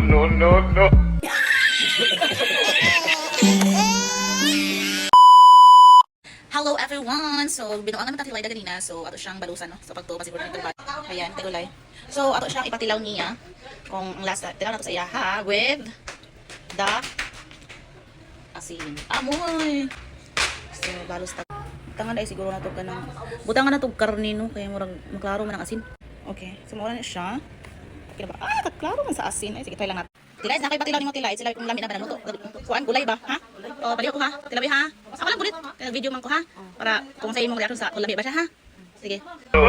no. Hello everyone! So, binuang naman tatilay na ganina. So, ato siyang balusan, no? So, pagto, masiguro nito ba? Ayan, tegulay. So, ato siyang ipatilaw niya. Kung ang last, tilaw na to sa iya, ha? With the asin. Amoy! So, balos ta. Butangan na siguro na to ka ng... Butangan na to karne, no? Kaya maklaro man ang asin. Okay. So, mawala na siya. Okay na ba? Ah, kaklaro man sa asin. Ay, sige, try lang natin. Tilay, nakay patilaw ni mo tilay. Sila kung lamin na ba naluto. Kuan, gulay ba? Ha? O, paliho ko ha. Tilawi ha. Ako lang bulit. Kaya video man ko ha. Para kung sa imong reaction sa kung lami ba siya ha. Sige. No.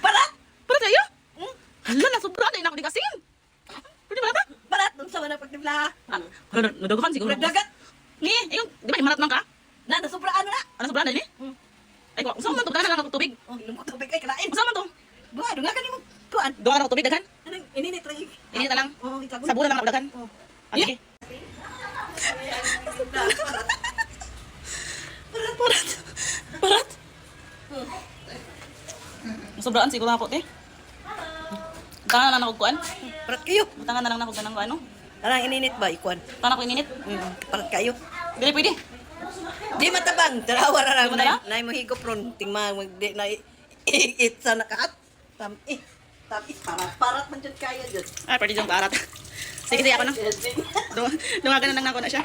Para tayo? Hala, nasobra na ako di kasin. Pwede ba na? Barat dun sa mana pagtibla. Hala, nadaguhan siguro. Dagat. Ni, yung, di ba himarat man ka? Na nasubraan na. Ano sobra na ni? Ay, kung saan man to, daghan na lang ako tubig. Oh, ilong ko tubig ay kalain. Kung saan man to? Ba, dunga ka nimo tuan. Doon ka na ako tubig, daghan. Anong ininit lagi. Ini na lang. Oh, itago. Sabunan na ako daghan. Oh. Ah, sige. Parat. Sobraan siguro ako, te. Tangan na lang ako kuan. Parat kayo. Tangan na lang ako ganang ano. Anang ininit ba ikuan? Tangan ako ininit. Parat kayo. Dili pwede. Di matabang, tarawa ra Di matala? na mo higop ron tingma di na it sa nakaat. Parat man jud kaya jud. Ay, pwede yung parat. Sige, sige ako na. Dungagan na lang ako na siya.